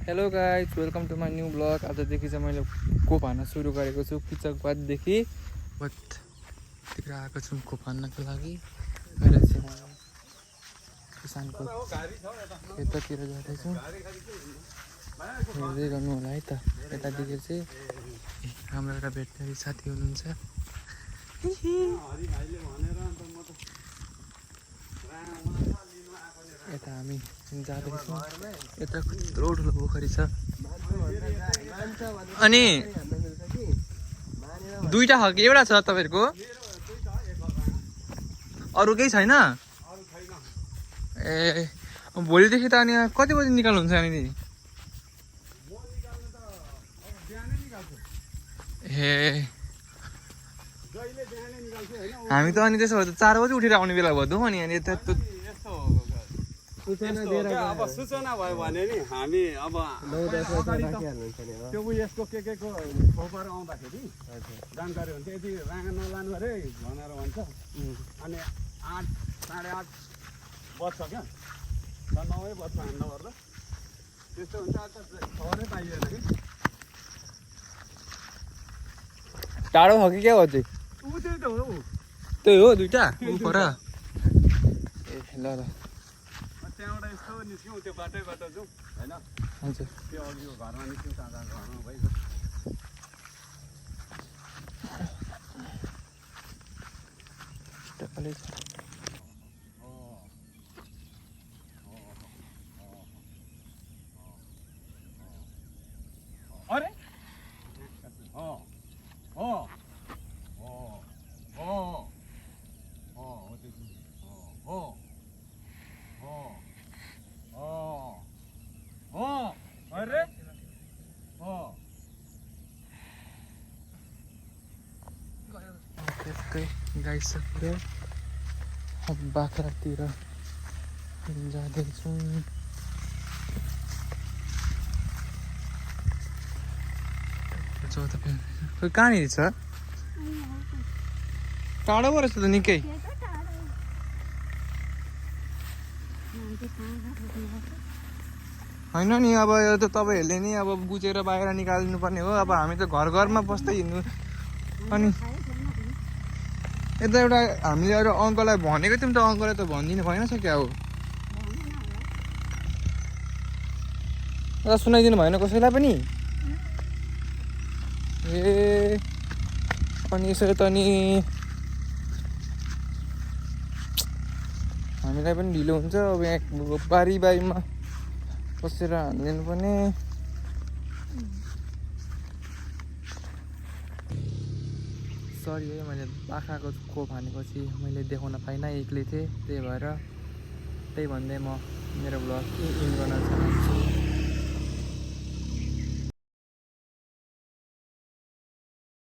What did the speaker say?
Hello guys, welcome to my new blog. आजदेखि चाहिँ मैले कोप हान्न सुरु गरेको छु किचकबाददेखि। त्यतिर आएको छु कोप हान्नको लागि। अहिले चाहिँ म किसानको खेततिर जाँदैछु, हेर्दै गर्नु होला है त। यतादेखि चाहिँ हाम्रो एउटा भेटनेरी साथी हुनुहुन्छ। यता हामी जाँदैछौँ। यता कत्रो ठुलो पोखरी छ। अनि दुईटा छ कि एउटा छ तपाईँहरूको? अरू केही छैन? ए भोलिदेखि त अनि कति बजी निकाल्नुहुन्छ अनि? ए हामी त अनि त्यसो भए त 4 बजी उठेर आउने बेला भयो अनि यता अब सूचना भयो भने नि हामी अब त्यो यसको के को खोपर आउँदाखेरि जानकारी हुन्छ। यदि राँगा नलानु अरे भनेर भन्छ अनि 8 साढे 8 बज्छ क्या, 9 बज्छ हान्नु पर्दा त्यस्तो हुन्छ। खबरै पाइएन कि टाढो हो कि क्या हो चाहिँ? त्यही त हो, त्यही हो दुईटा पर। ए ल ल त्यहाँबाट यस्तो निस्क्यौँ, त्यो बाटैबाट जाउँ होइन? हजुर त्यो अघिको घरमा निस्क्यौँ, सादा घरमा भइगयो। अरे गाई सकेर बाख्रातिर जाँदैछौँ। खोइ कहाँनिर छ? टाढो पो रहेछ त निकै। होइन नि, अब यो त तपाईँहरूले नि अब बुझेर बाहिर निकाल्नु पर्ने हो। अब हामी त घर घरमा बस्दै हिँड्नु। अनि यता एउटा हामीले एउटा अङ्कललाई भनेको थियौँ त, अङ्कललाई त भनिदिनु भएन छ क्या हो? सुनाइदिनु भएन कसैलाई पनि? ए अनि यसरी त नि हामीलाई पनि ढिलो हुन्छ। अब यहाँ बारीमा बसेर हानिदिनु पर्ने। सरी है, मैले बाख्राको कोप हानेपछि मैले देखाउन पाइनँ, एक्लै थिएँ। त्यही भन्दै म मेरो ब्लग इन गर्न चाहन्छु।